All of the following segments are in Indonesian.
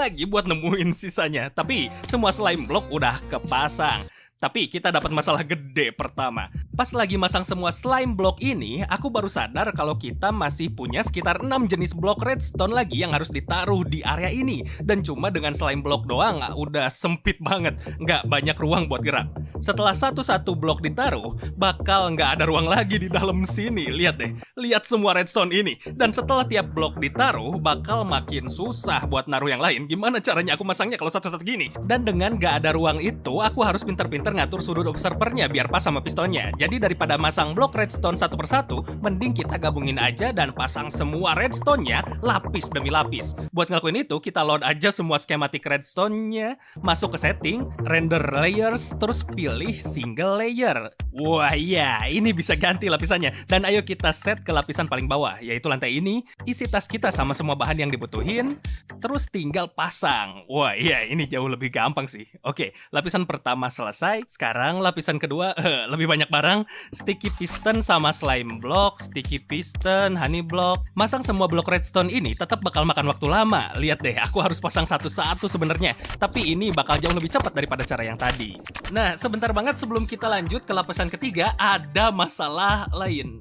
lagi buat nemuin sisanya. Tapi semua slime block udah kepasang. Tapi kita dapat masalah gede pertama. Pas lagi masang semua slime block ini, aku baru sadar kalau kita masih punya sekitar 6 jenis blok redstone lagi yang harus ditaruh di area ini. Dan cuma dengan slime block doang udah sempit banget, nggak banyak ruang buat gerak. Setelah satu-satu blok ditaruh, bakal nggak ada ruang lagi di dalam sini. Lihat deh, lihat semua redstone ini. Dan setelah tiap blok ditaruh, bakal makin susah buat naruh yang lain. Gimana caranya aku masangnya kalau satu-satu gini? Dan dengan nggak ada ruang itu, aku harus pinter-pinter ngatur sudut observernya biar pas sama pistonnya. Jadi daripada masang blok redstone satu persatu, mending kita gabungin aja dan pasang semua redstone-nya lapis demi lapis. Buat ngelakuin itu, kita load aja semua skematik redstone-nya, masuk ke setting, render layers, terus pilih single layer. Wah iya, ini bisa ganti lapisannya. Dan ayo kita set ke lapisan paling bawah, yaitu lantai ini. Isi tas kita sama semua bahan yang dibutuhin, terus tinggal pasang. Wah iya, ini jauh lebih gampang sih. Oke, lapisan pertama selesai. Sekarang lapisan kedua, lebih banyak barang. Sticky piston sama slime block, sticky piston, honey block. Masang semua blok redstone ini tetap bakal makan waktu lama. Lihat deh, aku harus pasang satu-satu sebenarnya. Tapi ini bakal jauh lebih cepat daripada cara yang tadi. Nah, sebentar banget sebelum kita lanjut ke lapisan ketiga, ada masalah lain.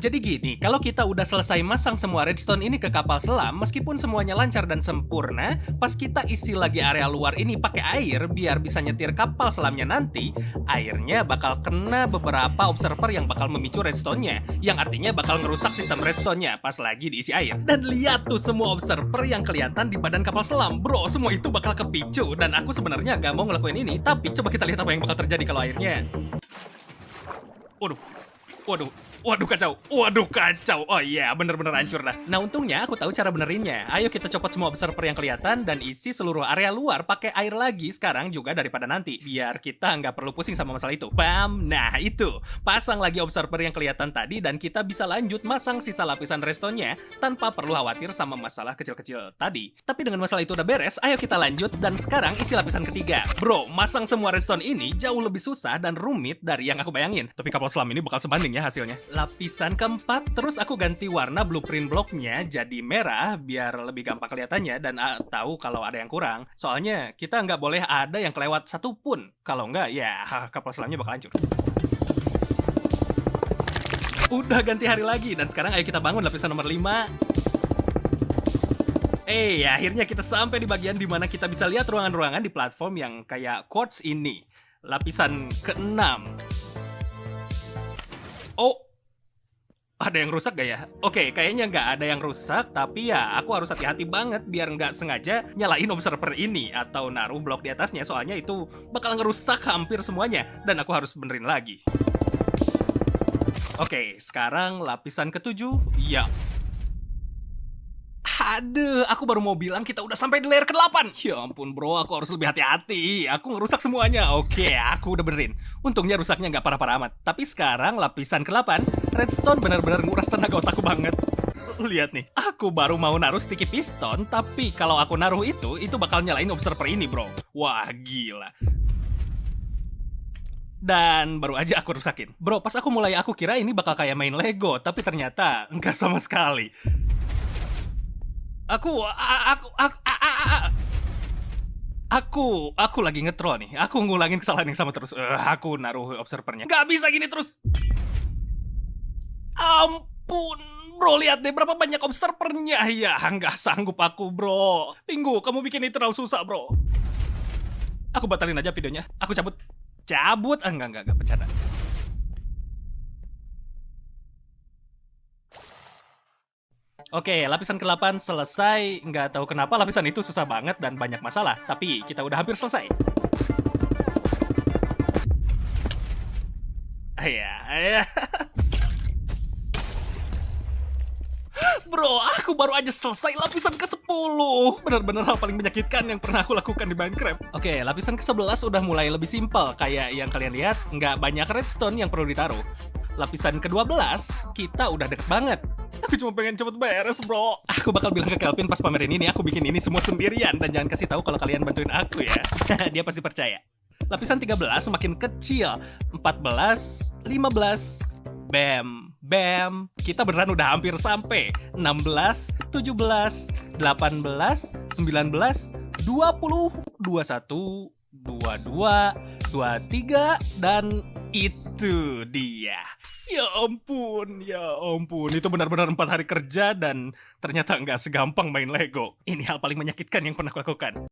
Jadi gini, kalau kita udah selesai masang semua redstone ini ke kapal selam, meskipun semuanya lancar dan sempurna, pas kita isi lagi area luar ini pakai air biar bisa nyetir kapal selamnya nanti, airnya bakal kena beberapa observer yang bakal memicu redstone-nya, yang artinya bakal ngerusak sistem redstone-nya pas lagi diisi air. Dan lihat tuh semua observer yang kelihatan di badan kapal selam, bro, semua itu bakal kepicu. Dan aku sebenarnya gak mau ngelakuin ini, tapi coba kita lihat apa yang bakal terjadi kalau airnya. Waduh kacau. Oh iya, bener-bener hancur dah. Nah untungnya aku tahu cara benerinnya. Ayo kita copot semua observer yang kelihatan dan isi seluruh area luar pakai air lagi sekarang juga daripada nanti. Biar kita nggak perlu pusing sama masalah itu. Bam, nah itu. Pasang lagi observer yang kelihatan tadi dan kita bisa lanjut masang sisa lapisan redstone-nya tanpa perlu khawatir sama masalah kecil-kecil tadi. Tapi dengan masalah itu udah beres, ayo kita lanjut dan sekarang isi lapisan ketiga. Bro, masang semua redstone ini jauh lebih susah dan rumit dari yang aku bayangin. Tapi kapal selam ini bakal sebanding ya hasilnya. Lapisan keempat, terus aku ganti warna blueprint bloknya jadi merah biar lebih gampang kelihatannya dan tahu kalau ada yang kurang. Soalnya kita nggak boleh ada yang kelewat satu pun. Kalau nggak, ya kapal selamnya bakal hancur. Udah ganti hari lagi dan sekarang ayo kita bangun lapisan nomor 5. Akhirnya kita sampai di bagian dimana kita bisa lihat ruangan-ruangan di platform yang kayak quartz ini. Lapisan ke-6. Oh, ada yang rusak gak ya? Oke, kayaknya nggak ada yang rusak, tapi ya aku harus hati-hati banget biar nggak sengaja nyalain observer ini atau naruh blok di atasnya, soalnya itu bakal ngerusak hampir semuanya dan aku harus benerin lagi. Oke, sekarang lapisan ke-7. Ya. Aduh, aku baru mau bilang kita udah sampai di layer ke-8. Ya ampun bro, aku harus lebih hati-hati. Aku ngerusak semuanya. Oke, aku udah benerin. Untungnya rusaknya nggak parah-parah amat. Tapi sekarang lapisan ke-8, redstone bener-bener nguras tenaga otakku banget. Lihat nih, aku baru mau naruh sticky piston, tapi kalau aku naruh itu bakal nyalain observer ini bro. Wah, gila. Dan baru aja aku rusakin. Bro, pas aku mulai aku kira ini bakal kayak main Lego, tapi ternyata nggak sama sekali. Aku lagi ngetrol nih. Aku ngulangin kesalahan yang sama terus. Aku naruh observernya. Gak bisa gini terus. Ampun, bro, lihat deh berapa banyak observernya. Ya, nggak sanggup aku, bro. Pinggu, kamu bikin itu terlalu susah, bro. Aku batalin aja videonya. Aku cabut. Enggak, bercanda. Oke, lapisan ke-8 selesai. Nggak tahu kenapa lapisan itu susah banget dan banyak masalah. Tapi kita udah hampir selesai. Ya. Bro, aku baru aja selesai lapisan ke-10. Benar-benar hal paling menyakitkan yang pernah aku lakukan di Minecraft. Oke, lapisan ke-11 udah mulai lebih simpel. Kayak yang kalian lihat, nggak banyak redstone yang perlu ditaruh. Lapisan ke-12, kita udah deket banget. Aku cuma pengen cepet beres, bro. Aku bakal bilang ke Kelvin pas pamerin ini, aku bikin ini semua sendirian. Dan jangan kasih tahu kalau kalian bantuin aku ya. Dia pasti percaya. Lapisan 13 semakin kecil. 14, 15, Bam, bam. Kita beneran udah hampir sampai. 16, 17, 18, 19, 20, 21, 22, 23, dan itu dia. Ya ampun, ya ampun. Itu benar-benar 4 hari kerja dan ternyata nggak segampang main Lego. Ini hal paling menyakitkan yang pernah aku lakukan.